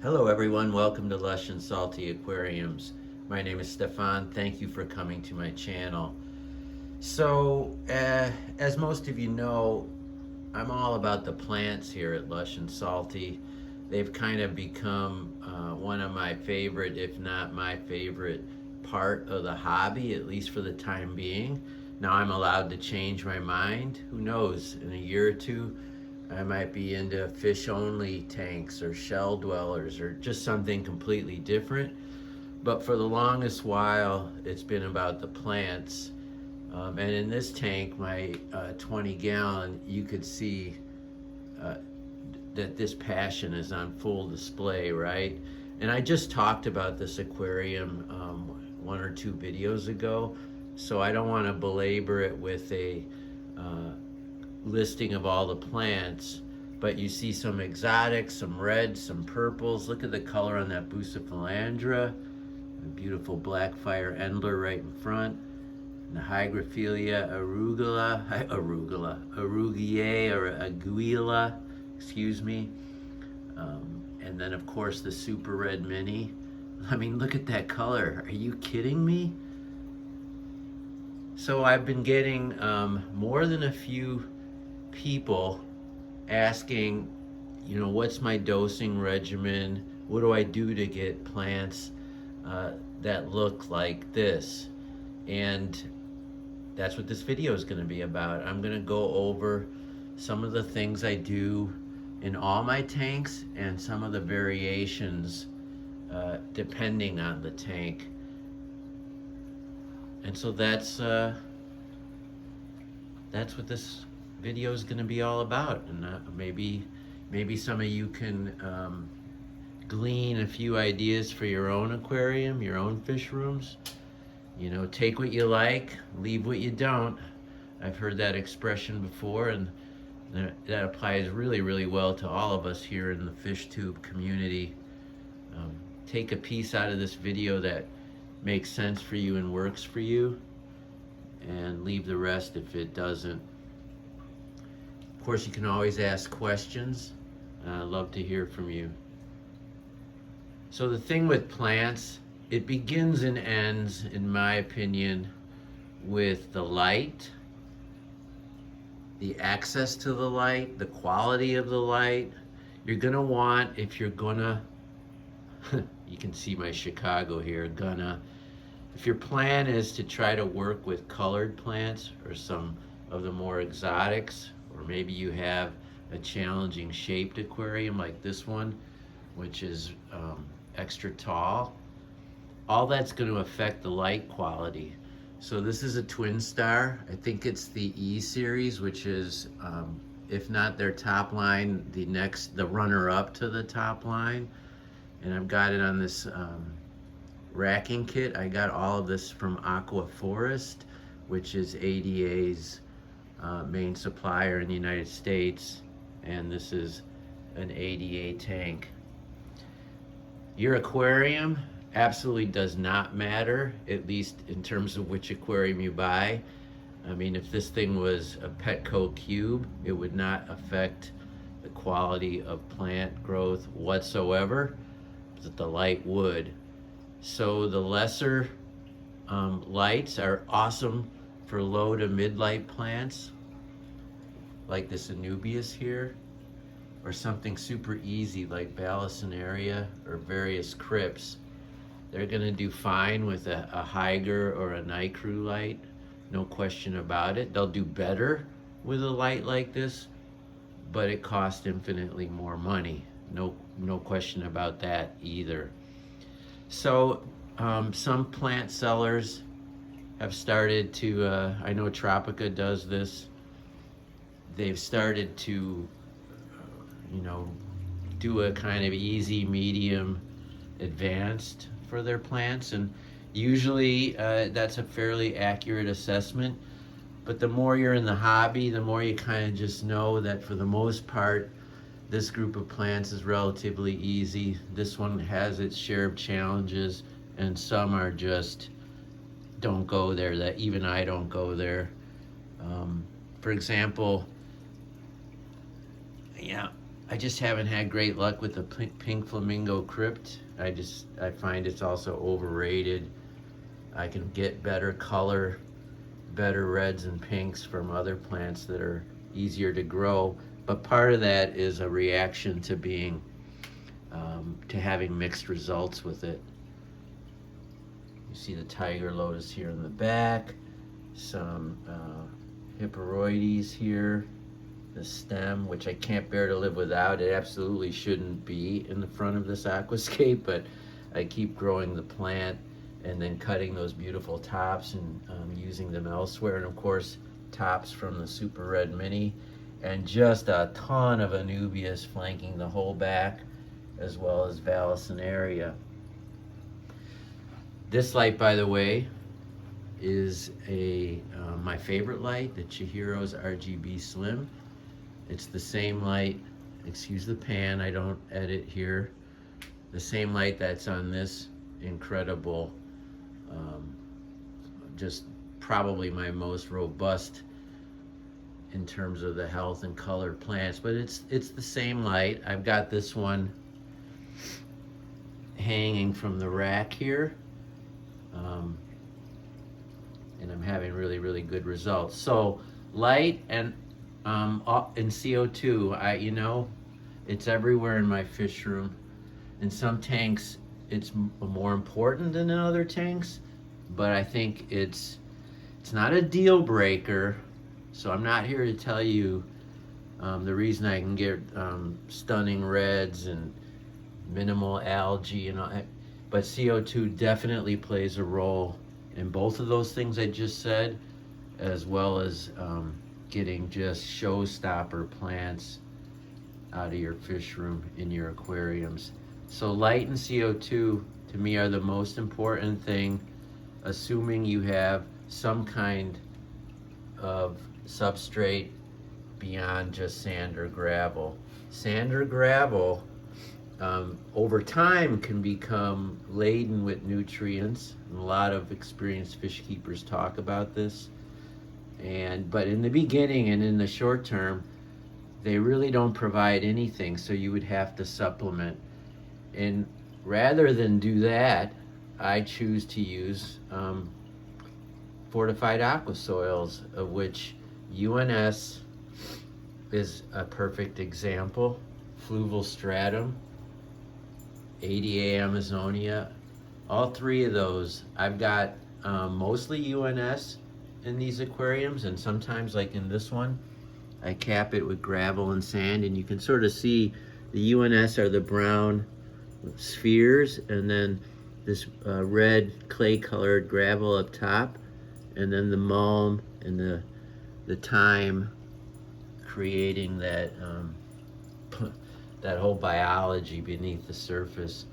Hello everyone, welcome to Lush and Salty Aquariums. My name is Stefan. Thank you for coming to my channel. As most of you know, I'm all about the plants here at Lush and Salty. They've kind of become one of my favorite, if not my favorite, part of the hobby, at least for the time being. Now I'm allowed to change my mind. Who knows, in a year or two, I might be into fish only tanks or shell dwellers or just something completely different. But for the longest while, it's been about the plants. And in this tank, my 20 gallon, you could see that this passion is on full display, right? And I just talked about this aquarium one or two videos ago, so I don't want to belabor it with a listing of all the plants, but you see some exotics, some reds, some purples. Look at the color on that bucephalandra, a beautiful black fire endler right in front, and the hygrophila arugiae or aguila, excuse me. And then of course the super red mini. I mean, look at that color. Are you kidding me? So I've been getting more than a few people asking, what's my dosing regimen? What do I do to get plants that look like this? And that's what this video is going to be about. I'm going to go over some of the things I do in all my tanks and some of the variations depending on the tank. And so that's what this video is going to be all about. And maybe some of you can glean a few ideas for your own aquarium, your own fish rooms. Take what you like, leave what you don't. I've heard that expression before, and that applies really, really well to all of us here in the fish tube community. Take a piece out of this video that makes sense for you and works for you, and leave the rest if it doesn't. Of course, you can always ask questions. I'd love to hear from you. So the thing with plants, it begins and ends, in my opinion, with the light, the access to the light, the quality of the light. You're gonna want, if you're gonna, you can see my Chicago here, if your plan is to try to work with colored plants or some of the more exotics, or maybe you have a challenging shaped aquarium like this one, which is extra tall, all that's going to affect the light quality. So this is a twin star. I think it's the E series, which is, if not their top line, the runner up to the top line. And I've got it on this racking kit. I got all of this from Aqua Forest, which is ADA's main supplier in the United States. And this is an ADA tank. Your aquarium absolutely does not matter, at least in terms of which aquarium you buy. I mean, if this thing was a Petco cube, it would not affect the quality of plant growth whatsoever, but the light would. So the lesser lights are awesome for low to mid-light plants, like this Anubias here, or something super easy like Balasinaria or various crypts. They're gonna do fine with a Hyger or a Nicru light, no question about it. They'll do better with a light like this, but it costs infinitely more money. No question about that either. So some plant sellers have started to, I know Tropica does this, they've started to, do a kind of easy, medium, advanced for their plants, and usually that's a fairly accurate assessment. But the more you're in the hobby, the more you kind of just know that for the most part, this group of plants is relatively easy. This one has its share of challenges, and some are just don't go there, that even I don't go there. For example, I just haven't had great luck with the pink flamingo crypt. I find it's also overrated. I can get better color, better reds and pinks from other plants that are easier to grow. But part of that is a reaction to being, to having mixed results with it. You see the tiger lotus here in the back, some Hipporoides here, the stem, which I can't bear to live without. It absolutely shouldn't be in the front of this aquascape, but I keep growing the plant and then cutting those beautiful tops and using them elsewhere. And of course, tops from the Super Red Mini, and just a ton of Anubias flanking the whole back, as well as Vallisneria. This light, by the way, is my favorite light, the Chihiro's RGB Slim. It's the same light, excuse the pan, I don't edit here, the same light that's on this incredible, just probably my most robust in terms of the health and color plants, but it's the same light. I've got this one hanging from the rack here, and I'm having really good results. So light and CO2, you know, it's everywhere in my fish room. In some tanks it's more important than in other tanks, but I think it's not a deal breaker. So I'm not here to tell you the reason I can get stunning reds and minimal algae and all that, but CO2 definitely plays a role in both of those things I just said, as well as getting just showstopper plants out of your fish room in your aquariums. So light and CO2 to me are the most important thing, assuming you have some kind of substrate beyond just sand or gravel. Sand or gravel over time can become laden with nutrients, and a lot of experienced fish keepers talk about this. But in the beginning and in the short term, they really don't provide anything, so you would have to supplement. And rather than do that, I choose to use fortified aqua soils, of which UNS is a perfect example, Fluval Stratum, ADA Amazonia, all three of those. I've got mostly UNS in these aquariums, and sometimes, like in this one, I cap it with gravel and sand, and you can sort of see the UNS are the brown spheres, and then this red clay colored gravel up top, and then the mulm and the thyme creating that that whole biology beneath the surface.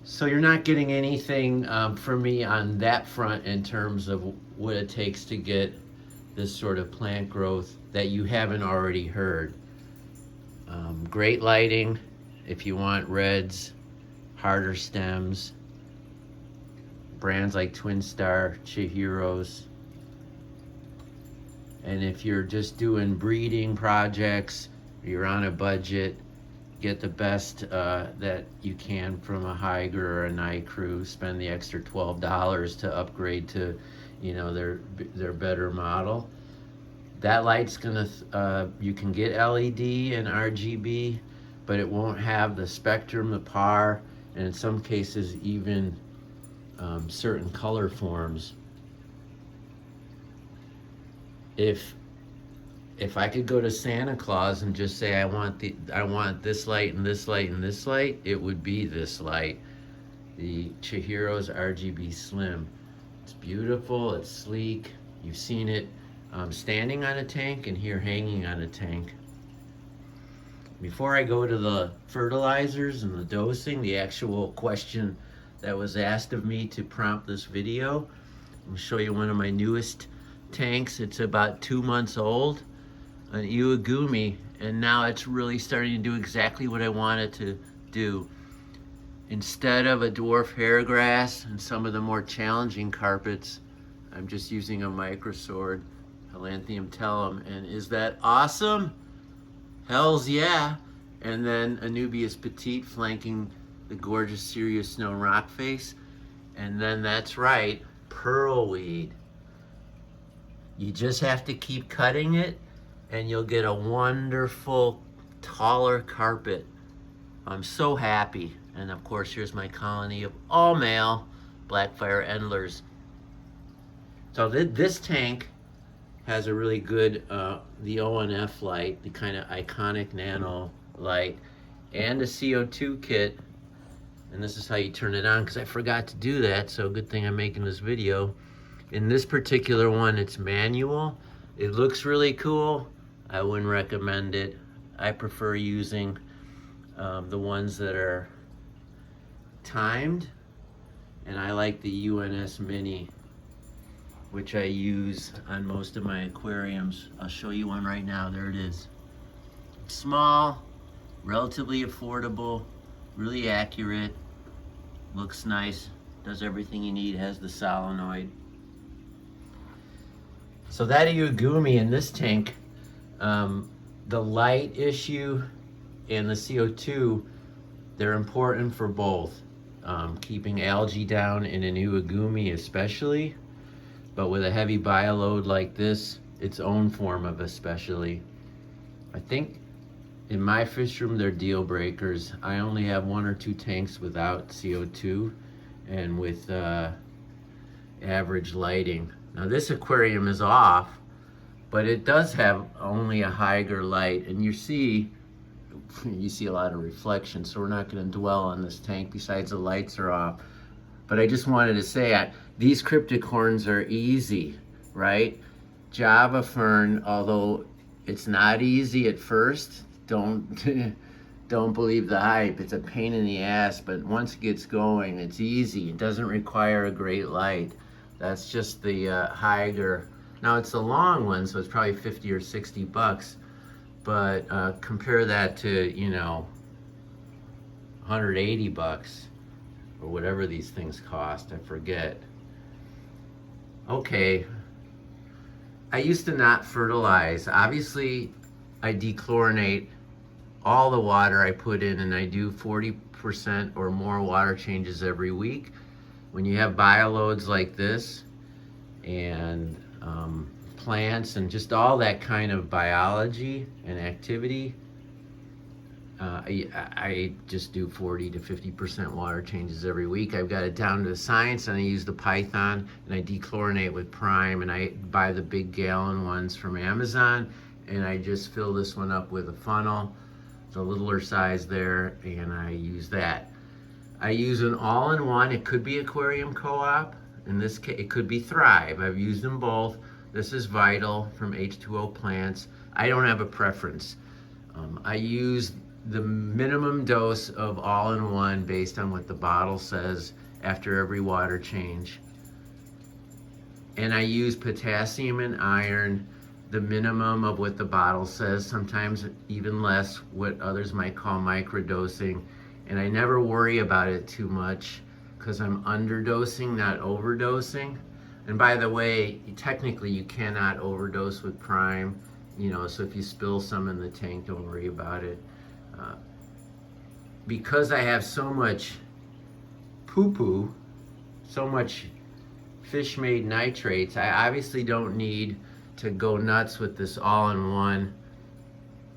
So you're not getting anything from me on that front in terms of what it takes to get this sort of plant growth that you haven't already heard. Great lighting if you want reds, harder stems, brands like Twin Star, Chihiro's. And if you're just doing breeding projects, you're on a budget, get the best that you can from a Higer or a Night Crew, spend the extra $12 to upgrade to, you know, their better model. That light's gonna, you can get LED and RGB, but it won't have the spectrum, the PAR, and in some cases even certain color forms. If I could go to Santa Claus and just say I want this light and this light and this light, it would be this light, the Chihiro's RGB Slim. It's beautiful, it's sleek. You've seen it standing on a tank and here hanging on a tank. Before I go to the fertilizers and the dosing, the actual question that was asked of me to prompt this video, I'll show you one of my newest tanks. It's about 2 months old, an Iwagumi, and now it's really starting to do exactly what I want it to do. Instead of a dwarf hairgrass and some of the more challenging carpets, I'm just using a microsword, Helanthium tellum, and is that awesome? Hells yeah. And then Anubias petite flanking the gorgeous Serious Snow rock face. And then that's right, pearlweed. You just have to keep cutting it and you'll get a wonderful taller carpet. I'm so happy. And of course, here's my colony of all male Blackfire Endlers. So this tank has a really good, the ONF light, the kind of iconic nano light, and a CO2 kit. And this is how you turn it on, because I forgot to do that, so good thing I'm making this video. In this particular one, it's manual. It looks really cool. I wouldn't recommend it. I prefer using the ones that are timed, and I like the UNS Mini, which I use on most of my aquariums. I'll show you one right now. There it is. It's small, relatively affordable, really accurate, looks nice, does everything you need, has the solenoid. So that Iwagumi in this tank, the light issue and the CO2, they're important for both. Keeping algae down in an Iwagumi especially, but with a heavy bioload like this, its own form of especially. I think in my fish room, they're deal breakers. I only have 1 or 2 tanks without CO2 and with average lighting. Now this aquarium is off, but it does have only a Hygger light, and you see a lot of reflection, so we're not going to dwell on this tank besides the lights are off. But I just wanted to say, these crypticorns are easy, right? Java fern, although it's not easy at first, don't believe the hype. It's a pain in the ass, but once it gets going, it's easy. It doesn't require a great light. That's just the Hygger. Now it's a long one, so it's probably 50 or 60 bucks. But compare that to, 180 bucks or whatever these things cost, I forget. Okay, I used to not fertilize. Obviously, I dechlorinate all the water I put in, and I do 40% or more water changes every week. When you have bioloads like this, and plants and just all that kind of biology and activity, I just do 40 to 50% water changes every week. I've got it down to the science, and I use the Python, and I dechlorinate with Prime, and I buy the big gallon ones from Amazon, and I just fill this one up with a funnel, the littler size there, and I use that. I use an all-in-one. It could be Aquarium Co-op. In this case, it could be Thrive. I've used them both. This is Vital from H2O Plants. I don't have a preference. I use the minimum dose of all-in-one based on what the bottle says after every water change. And I use potassium and iron, the minimum of what the bottle says, sometimes even less, what others might call microdosing. And I never worry about it too much because I'm underdosing, not overdosing. And by the way, technically you cannot overdose with Prime, so if you spill some in the tank, don't worry about it. Because I have so much poo-poo, so much fish-made nitrates, I obviously don't need to go nuts with this all-in-one,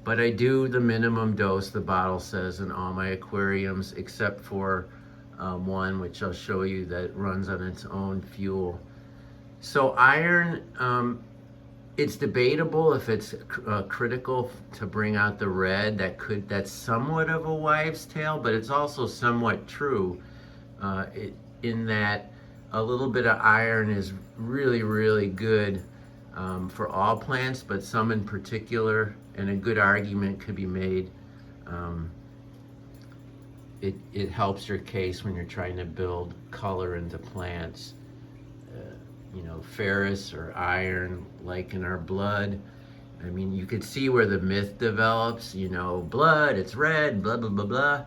but I do the minimum dose the bottle says in all my aquariums, except for one, which I'll show you, that runs on its own fuel. So iron, it's debatable if it's critical to bring out the red. That's somewhat of a wives' tale, but it's also somewhat true in that a little bit of iron is really, really good for all plants, but some in particular, and a good argument could be made. It helps your case when you're trying to build color into plants. Ferrous or iron, like in our blood. I mean, you could see where the myth develops, blood, it's red, blah, blah, blah, blah.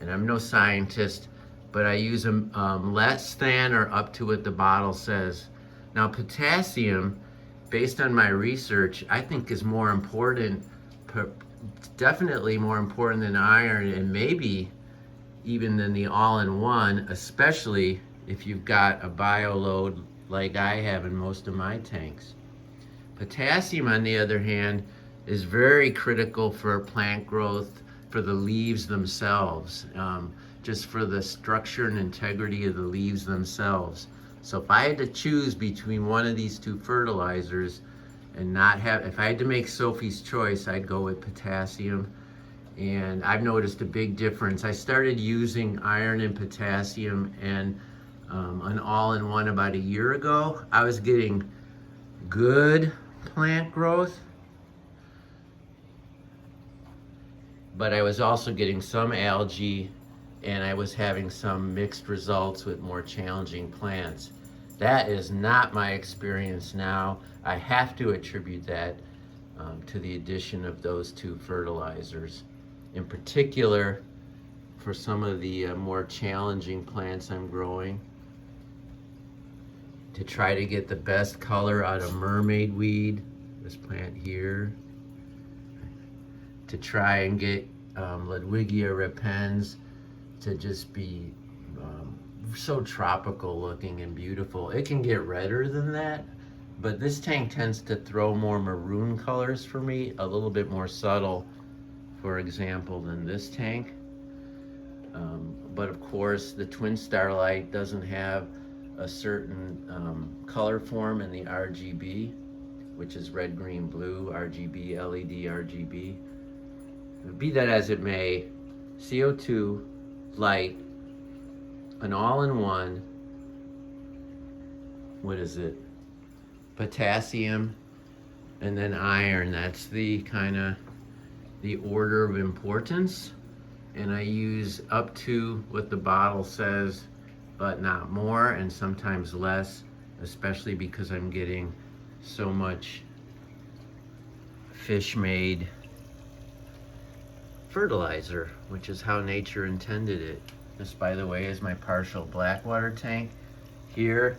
And I'm no scientist, but I use them less than or up to what the bottle says. Now, potassium, based on my research, I think is more important definitely more important than iron, and maybe even than the all-in-one, especially if you've got a bio load like I have in most of my tanks. Potassium, on the other hand, is very critical for plant growth, for the leaves themselves, just for the structure and integrity of the leaves themselves. So if I had to choose between one of these two fertilizers and not have, if I had to make Sophie's choice, I'd go with potassium. And I've noticed a big difference. I started using iron and potassium and an all-in-one about a year ago. I was getting good plant growth, but I was also getting some algae, and I was having some mixed results with more challenging plants. That is not my experience now. I have to attribute that to the addition of those two fertilizers. In particular, for some of the more challenging plants I'm growing, to try to get the best color out of mermaid weed, this plant here, to try and get Ludwigia repens to just be so tropical looking and beautiful. It can get redder than that, but this tank tends to throw more maroon colors for me, a little bit more subtle, for example, than this tank. But of course, the Twin Starlight doesn't have a certain color form in the RGB, which is red, green, blue, RGB, LED, RGB. Be that as it may, CO2, light, an all-in-one, what is it? Potassium, and then iron. That's the kind of the order of importance. And I use up to what the bottle says, but not more, and sometimes less, especially because I'm getting so much fish-made fertilizer, which is how nature intended it. This, by the way, is my partial blackwater tank. Here,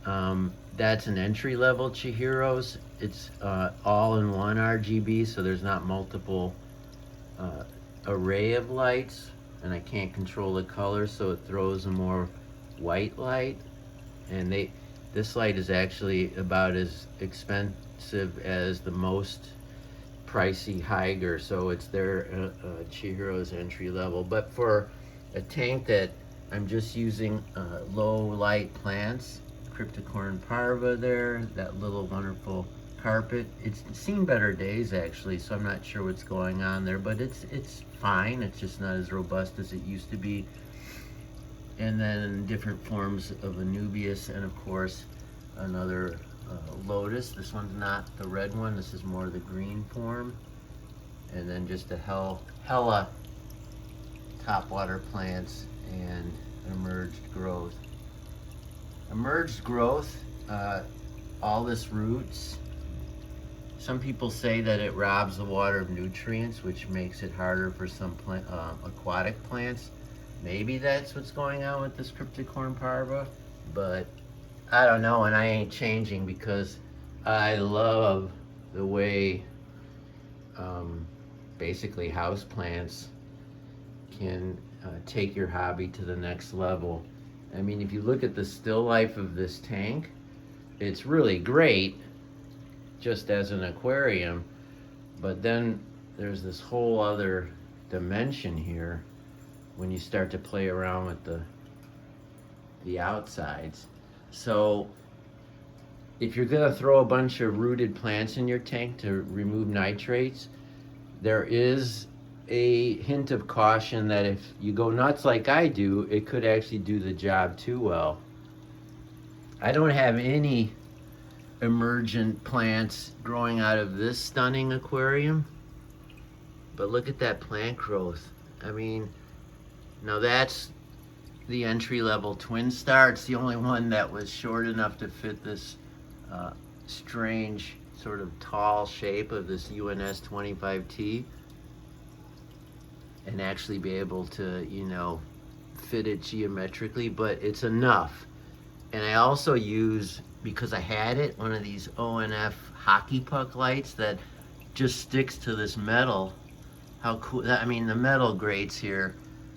that's an entry-level Chihiros. It's all-in-one RGB, so there's not multiple array of lights, and I can't control the color, so it throws a more white light. And this light is actually about as expensive as the most pricey Higer, so it's their Chihiro's entry level. But for a tank that I'm just using low light plants, Cryptocorin parva there, that little wonderful carpet, it's seen better days actually, so I'm not sure what's going on there, but it's fine. It's just not as robust as it used to be. And then different forms of Anubias, and of course another lotus. This one's not the red one, this is more the green form. And then just a hella topwater plants and emerged growth. Emerged growth, all this roots. Some people say that it robs the water of nutrients, which makes it harder for some aquatic plants. Maybe that's what's going on with this Cryptocorin parva, but I don't know, and I ain't changing because I love the way basically house plants can take your hobby to the next level. I mean, if you look at the still life of this tank, it's really great just as an aquarium, but then there's this whole other dimension here when you start to play around with the outsides. So if you're gonna throw a bunch of rooted plants in your tank to remove nitrates, there is a hint of caution that if you go nuts like I do, it could actually do the job too well. I don't have any emergent plants growing out of this stunning aquarium, but look at that plant growth. I mean, now that's the entry-level Twin Star. It's the only one that was short enough to fit this strange sort of tall shape of this UNS 25T and actually be able to, you know, fit it geometrically, but it's enough. And I also use, because I had it, one of these ONF hockey puck lights that just sticks to this metal how cool that, I mean, the metal grates here,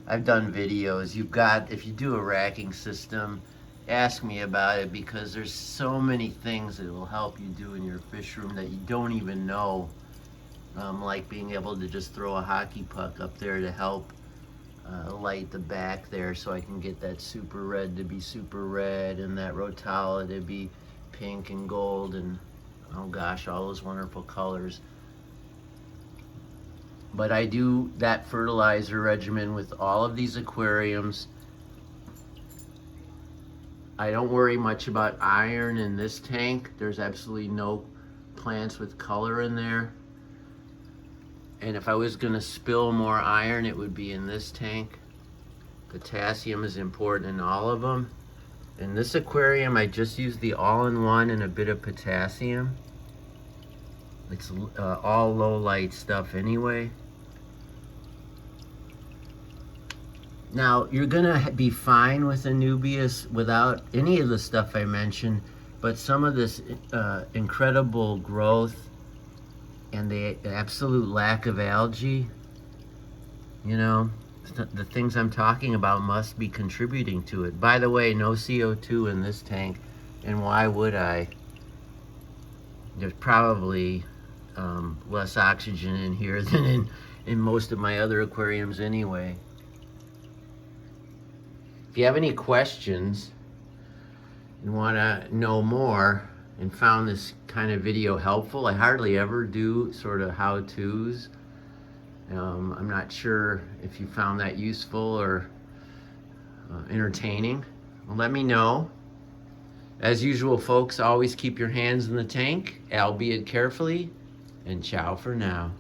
I've done videos. You've got, if you do a racking system, ask me about it, because there's so many things that will help you do in your fish room that you don't even know. Like being able to just throw a hockey puck up there to help light the back there, so I can get that super red to be super red and that rotala to be pink and gold and, oh gosh, all those wonderful colors. But I do that fertilizer regimen with all of these aquariums. I don't worry much about iron in this tank. There's absolutely no plants with color in there. And if I was going to spill more iron, it would be in this tank. Potassium is important in all of them. In this aquarium, I just used the all-in-one and a bit of potassium. It's all low light stuff anyway. Now, you're gonna be fine with Anubias without any of the stuff I mentioned, but some of this incredible growth and the absolute lack of algae, you know, the things I'm talking about must be contributing to it. By the way, no CO2 in this tank, and why would I? There's probably less oxygen in here than in most of my other aquariums anyway. If you have any questions and want to know more and found this kind of video helpful, I hardly ever do sort of how-tos. I'm not sure if you found that useful or entertaining. Well, let me know. As usual, folks, always keep your hands in the tank, albeit carefully, and ciao for now.